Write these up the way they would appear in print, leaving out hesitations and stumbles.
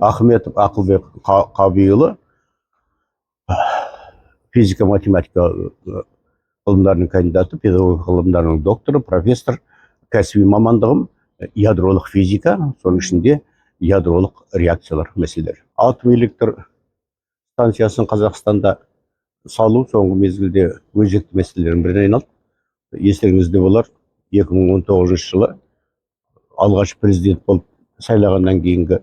Ахметов Ақылбек Қабиұлы, физика математика ғылымдарының кандидаты, педагогика ғылымдарының докторы, профессор. Кәсіби мамандығым ядролық физика, соның ішінде ядролық реакциялар мәселелері. Атом электр станциясын Қазақстанда салу соңғы мезгілде өзекті мәселелердің біріне айналды. Естеріңізде болар, 2019 жылы алғаш президент болып сайлағаннан кейінгі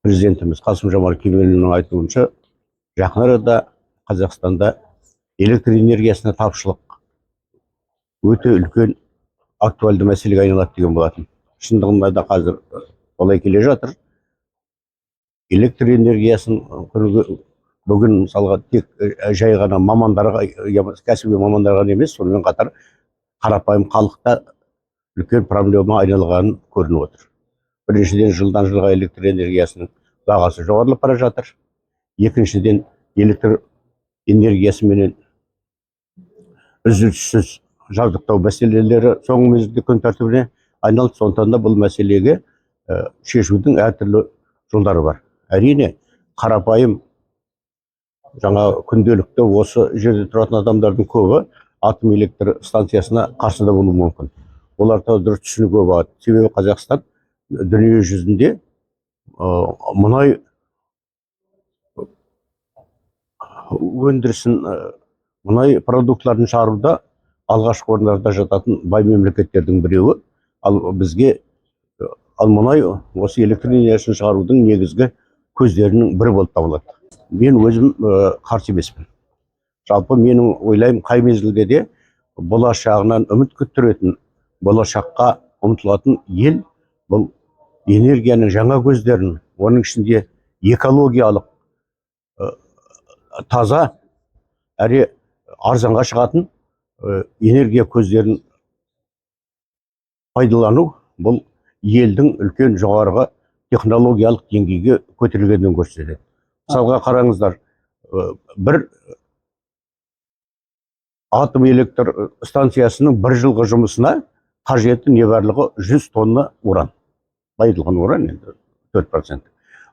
президентіміз Қасым Жомарт Кемелұлының айтуынша, жақын арада Қазақстанда электр энергиясына тапшылық өте үлкен актуальды мәселеге айналады деген болатын. Шындығында да қазір олай келе жатыр. Электр энергиясын бүгін мысалға тек жай ғана мамандарға, кәсіби мамандарға емес, сонымен қатар қарапайым халықта үлкен проблема айналғанын көрініп отыр. Біріншіден, жылдан жылға электр энергиясының бағасы жоғарылап бара жатыр. Екіншіден, электр энергиясыменен үзіліссіз жабдықтау мәселелері соңғы мезгілде күн тәртібіне айналды. Сондықтан да бұл мәселеге шешудің әртүрлі жолдары бар. Әрине, қарапайым жаңа күнделікті осы жерде тұратын адамдардың көбі атом электр станциясына қарсы да болуы мүмкін. Оларда дұрыс түсінуге болады. Себебі Қазақстан дүние жүзінде мұнай өндірісін, мұнай продуктларын шығаруда алғашқы орындарда жататын бай мемлекеттердің біреуі. Ал бізге мұнай осы электр энергиясын шығарудың негізгі көздерінің бірі болып табылады. Мен өзім қарсы емеспін. Жалпы менің ойлаймын, қай мезгілде де болашағынан үміт күттіретін, болашаққа ұмтылатын ел бұл энергияның жаңа көздерін, оның ішінде экологиялық таза әрі арзанға шығатын энергия көздерін пайдалану бұл елдің үлкен жоғарғы технологиялық деңгейге көтерілгенін көрсетеді. Мысалға қараңыздар, бір атом электр станциясының бір жылғы жұмысына қажетті небарлығы 100 тонна уран. Байытылған уран енді 4%.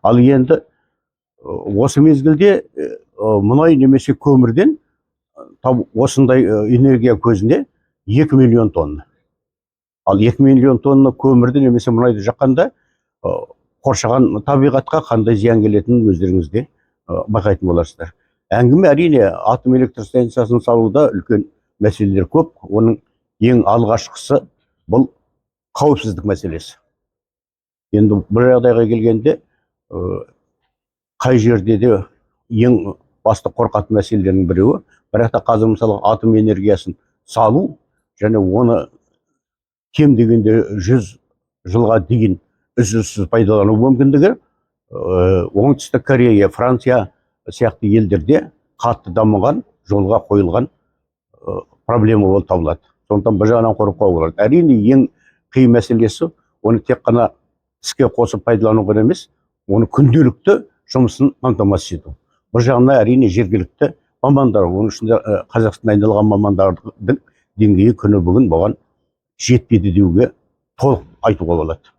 Ал енді осы мезгілде мұнай немесе көмірден осындай энергия көзінде 2 миллион тонна. Ал 2 миллион тонна көмірді немесе мұнайды жаққанда қоршаған табиғатқа қандай зиян келетінін өздеріңізде байқайтын боларсыздар. Әңгіме әрине атом электр станциясын салуда үлкен мәселелер көп. Оның ең алғашқысы бұл қауіпсіздік мәселесі. Енді бір жағдайға келгенде қай жерде де ең басты қорқатын мәселелердің біреуі, бірақ та қазір мысалы атом энергиясын салу және оны кем дегенде 100 жылға дейін үзіліссіз пайдалану мүмкіндігі оңтүстік Корея, Франция сияқты елдерде қатты дамыған, жолға қойылған проблема болып табылады. Сондықтан бір жағынан қорықпау болады. Әрине ең қиын мәселесі оны тек қана іске қосып пайдалану ғана емес, оны күнделікті жұмысын қамтамасыз ету. Бір жағынан әрине жергілікті мамандар, оның ішінде Қазақстан айналған мамандардың деңгейі күні бүгін бұған жетпеді деуге толық айтуға болады.